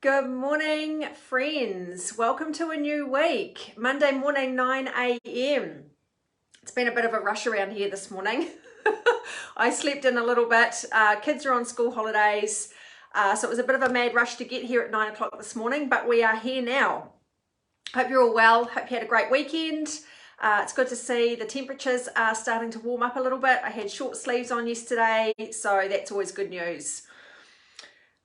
Good morning, friends. Welcome to a new week. Monday morning, 9 a.m. It's been a bit of a rush around here this morning. I slept in a little bit. Kids are on school holidays. So it was a bit of a mad rush to get here at 9 o'clock this morning, but we are here now. Hope you're all well. Hope you had a great weekend. It's good to see the temperatures are starting to warm up a little bit. I had short sleeves on yesterday, so that's always good news.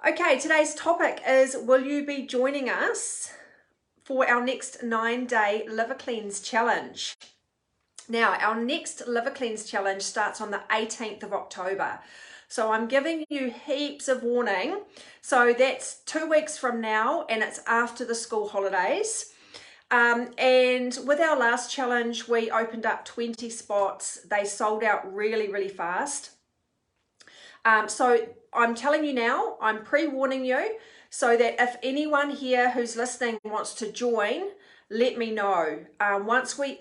Okay, today's topic is, will you be joining us for our next 9-day Liver Cleanse Challenge? Now, our next Liver Cleanse Challenge starts on the 18th of October. So I'm giving you heaps of warning. So that's 2 weeks from now, and it's after the school holidays. And with our last challenge, we opened up 20 spots. They sold out really, really fast. So I'm telling you now, I'm pre-warning you, so that if anyone here who's listening wants to join, let me know. Once we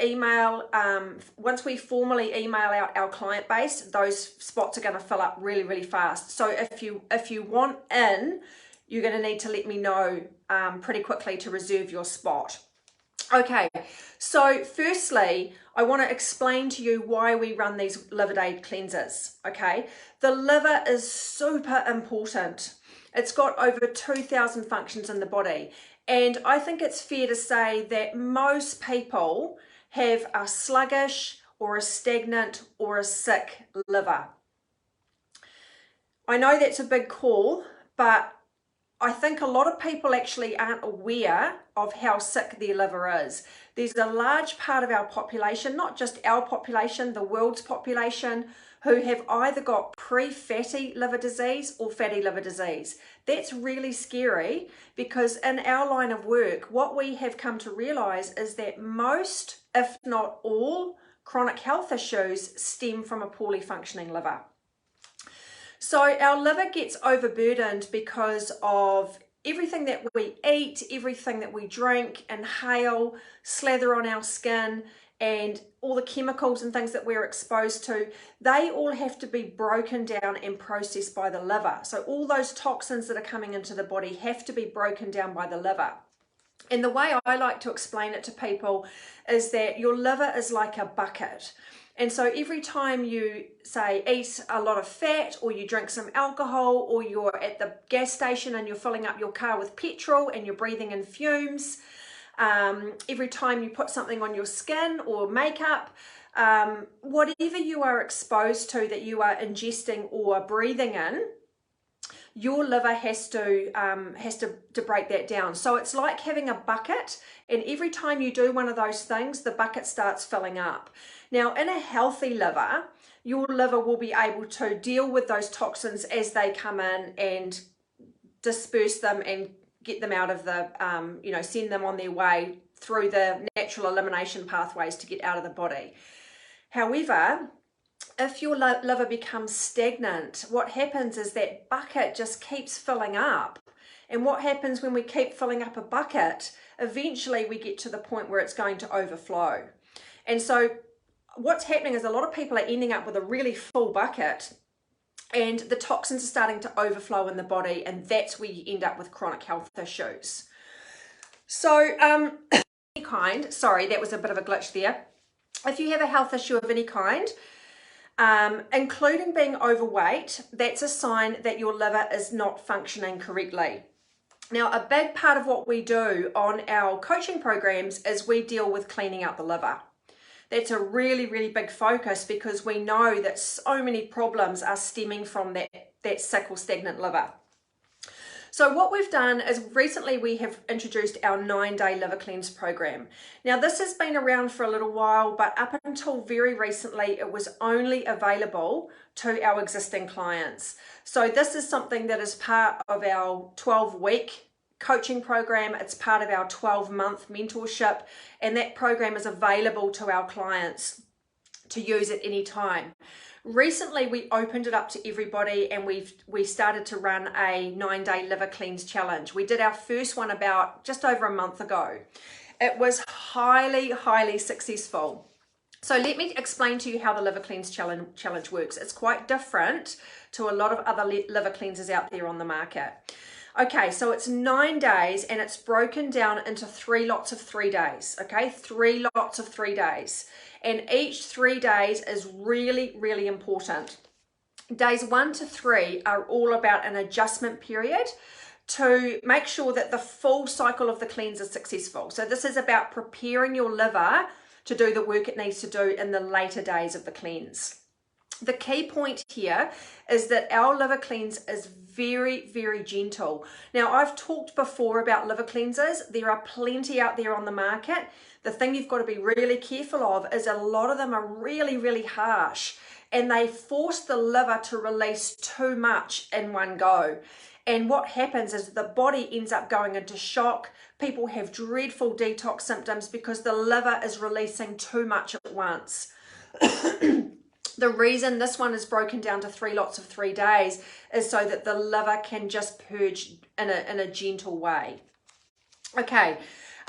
formally email out our client base, those spots are going to fill up really, really fast. So if you want in, you're going to need to let me know pretty quickly to reserve your spot. Okay, so firstly, I want to explain to you why we run these Liver Day cleanses, okay? The liver is super important. It's got over 2,000 functions in the body, and I think it's fair to say that most people have a sluggish or a stagnant or a sick liver. I know that's a big call, but I think a lot of people actually aren't aware of how sick their liver is. There's a large part of our population, not just our population, the world's population, who have either got pre-fatty liver disease or fatty liver disease. That's really scary, because in our line of work, what we have come to realize is that most, if not all, chronic health issues stem from a poorly functioning liver. So our liver gets overburdened because of everything that we eat, everything that we drink, inhale, slather on our skin, and all the chemicals and things that we're exposed to. They all have to be broken down and processed by the liver. So all those toxins that are coming into the body have to be broken down by the liver. And the way I like to explain it to people is that your liver is like a bucket. And so every time you, say, eat a lot of fat, or you drink some alcohol, or you're at the gas station and you're filling up your car with petrol and you're breathing in fumes, every time you put something on your skin or makeup, whatever you are exposed to that you are ingesting or breathing in, your liver has to break that down. So it's like having a bucket, and every time you do one of those things, the bucket starts filling up. Now, in a healthy liver, your liver will be able to deal with those toxins as they come in and disperse them and get them out of the, send them on their way through the natural elimination pathways to get out of the body. However, if your liver becomes stagnant, what happens is that bucket just keeps filling up. And what happens when we keep filling up a bucket, eventually we get to the point where it's going to overflow. And so what's happening is a lot of people are ending up with a really full bucket, and the toxins are starting to overflow in the body, and that's where you end up with chronic health issues. So any kind, sorry, that was a bit of a glitch there. If you have a health issue of any kind, including being overweight, that's a sign that your liver is not functioning correctly. Now, a big part of what we do on our coaching programs is we deal with cleaning out the liver. That's a really, really big focus, because we know that so many problems are stemming from that sick or stagnant liver. So what we've done is recently we have introduced our 9-day liver cleanse program. Now, this has been around for a little while, but up until very recently, it was only available to our existing clients. So this is something that is part of our 12-week coaching program. It's part of our 12-month mentorship, and that program is available to our clients to use at any time. Recently, we opened it up to everybody, and we started to run a 9-day liver cleanse challenge. We did our first one about just over a month ago. It was highly, highly successful. So let me explain to you how the liver cleanse challenge works. It's quite different to a lot of other liver cleanses out there on the market. Okay, so it's 9 days and it's broken down into 3 lots of 3 days. Okay, 3 lots of 3 days. And each 3 days is really, really important. Days 1 to 3 are all about an adjustment period to make sure that the full cycle of the cleanse is successful. So this is about preparing your liver to do the work it needs to do in the later days of the cleanse. The key point here is that our liver cleanse is very, very gentle. Now, I've talked before about liver cleansers. There are plenty out there on the market. The thing you've got to be really careful of is a lot of them are really, really harsh, and they force the liver to release too much in one go. And what happens is the body ends up going into shock. People have dreadful detox symptoms because the liver is releasing too much at once. The reason this one is broken down to 3 lots of 3 days is so that the liver can just purge in a gentle way. Okay,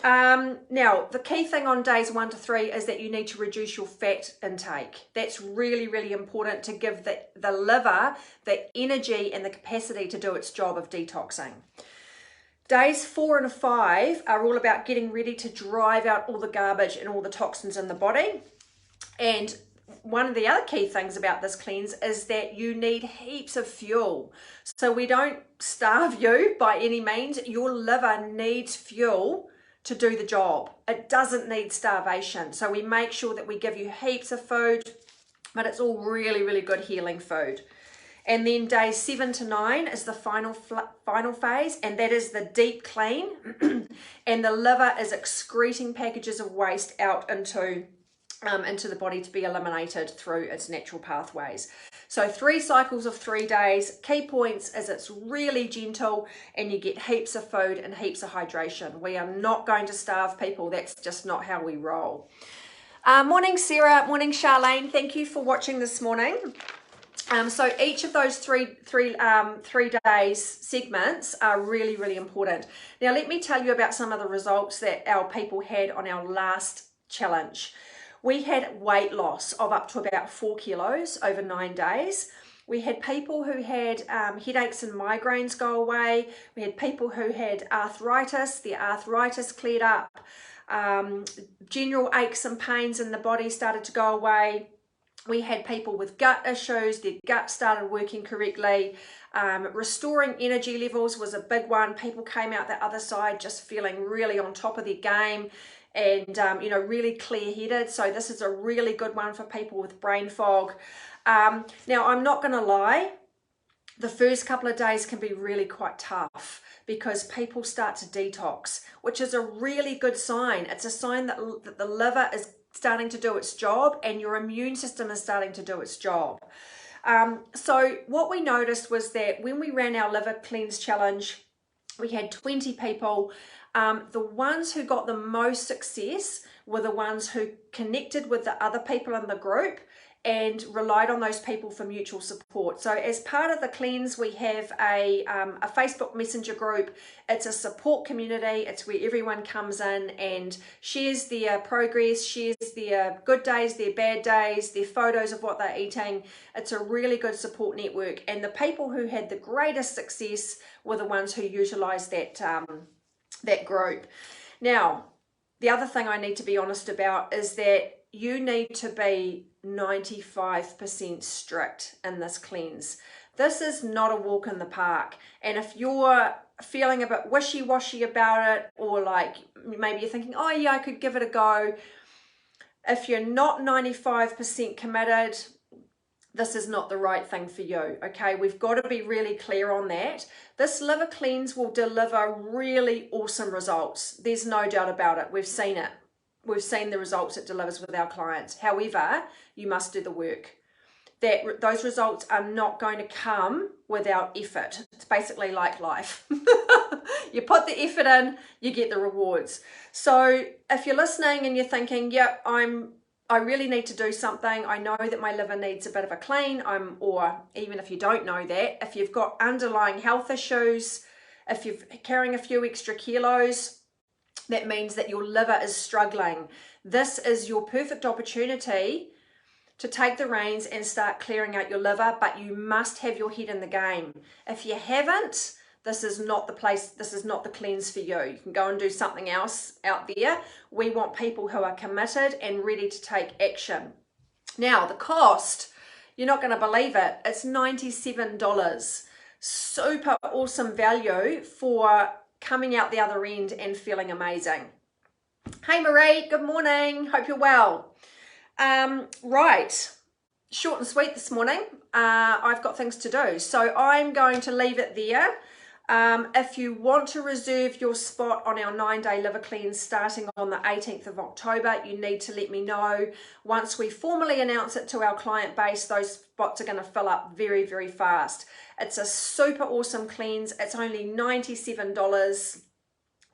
now the key thing on days 1 to 3 is that you need to reduce your fat intake. That's really, really important to give the liver the energy and the capacity to do its job of detoxing. Days 4 and 5 are all about getting ready to drive out all the garbage and all the toxins in the body. And one of the other key things about this cleanse is that you need heaps of fuel. So we don't starve you by any means. Your liver needs fuel to do the job. It doesn't need starvation. So we make sure that we give you heaps of food, but it's all really, really good healing food. And then days 7 to 9 is the final phase, and that is the deep clean. And the liver is excreting packages of waste out into the body to be eliminated through its natural pathways. So 3 cycles of 3 days. Key points is it's really gentle and you get heaps of food and heaps of hydration. We are not going to starve people. That's just not how we roll. Morning Sarah, morning Charlene. Thank you for watching this morning. So each of those three days segments are really, really important. Now let me tell you about some of the results that our people had on our last challenge. We had weight loss of up to about 4 kilos over 9 days. We had people who had headaches and migraines go away. We had people who had arthritis. The arthritis cleared up. General aches and pains in the body started to go away. We had people with gut issues. Their gut started working correctly. Restoring energy levels was a big one. People came out the other side just feeling really on top of their game and really clear-headed. So this is a really good one for people with brain fog. Now, I'm not going to lie, the first couple of days can be really quite tough because people start to detox, which is a really good sign. It's a sign that the liver is starting to do its job and your immune system is starting to do its job. So what we noticed was that when we ran our liver cleanse challenge, we had 20 people. The ones who got the most success were the ones who connected with the other people in the group and relied on those people for mutual support. So as part of the cleanse, we have a Facebook Messenger group. It's a support community. It's where everyone comes in and shares their progress, shares their good days, their bad days, their photos of what they're eating. It's a really good support network. And the people who had the greatest success were the ones who utilized that group. Now, the other thing I need to be honest about is that you need to be 95% strict in this cleanse. This is not a walk in the park. And if you're feeling a bit wishy-washy about it, or like maybe you're thinking, oh yeah, I could give it a go. If you're not 95% committed, this is not the right thing for you, okay? We've got to be really clear on that. This liver cleanse will deliver really awesome results. There's no doubt about it. We've seen it. We've seen the results it delivers with our clients. However, you must do the work. Those results are not going to come without effort. It's basically like life. You put the effort in, you get the rewards. So if you're listening and you're thinking, yep, I really need to do something. I know that my liver needs a bit of a clean, or even if you don't know that, if you've got underlying health issues, if you're carrying a few extra kilos, that means that your liver is struggling. This is your perfect opportunity to take the reins and start clearing out your liver, but you must have your head in the game. If you haven't, this is not the place, this is not the cleanse for you. You can go and do something else out there. We want people who are committed and ready to take action. Now, the cost, you're not going to believe it. It's $97. Super awesome value for coming out the other end and feeling amazing. Hey Marie, good morning. Hope you're well. Right, short and sweet this morning. I've got things to do, so I'm going to leave it there. If you want to reserve your spot on our 9-day liver cleanse starting on the 18th of October, you need to let me know. Once we formally announce it to our client base, those spots are going to fill up very, very fast. It's a super awesome cleanse. It's only $97.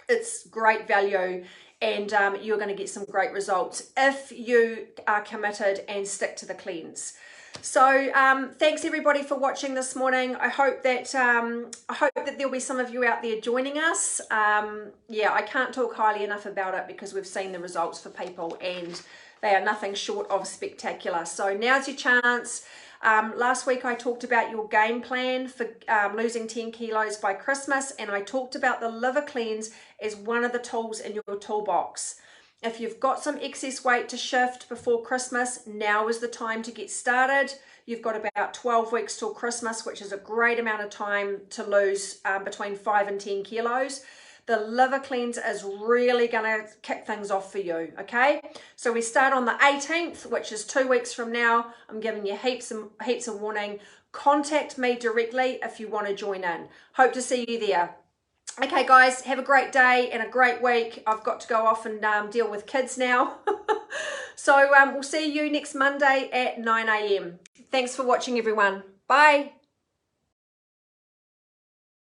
It's great value, and you're going to get some great results if you are committed and stick to the cleanse. So thanks everybody for watching this morning. I hope that there'll be some of you out there joining us. Yeah, I can't talk highly enough about it because we've seen the results for people and they are nothing short of spectacular. So now's your chance. Last week I talked about your game plan for losing 10 kilos by Christmas, and I talked about the liver cleanse as one of the tools in your toolbox. If you've got some excess weight to shift before Christmas, now is the time to get started. You've got about 12 weeks till Christmas, which is a great amount of time to lose between 5 and 10 kilos. The liver cleanse is really going to kick things off for you, okay? So we start on the 18th, which is 2 weeks from now. I'm giving you heaps of warning. Contact me directly if you want to join in. Hope to see you there. Okay, guys, have a great day and a great week. I've got to go off and deal with kids now. So we'll see you next Monday at 9 a.m. Thanks for watching, everyone. Bye.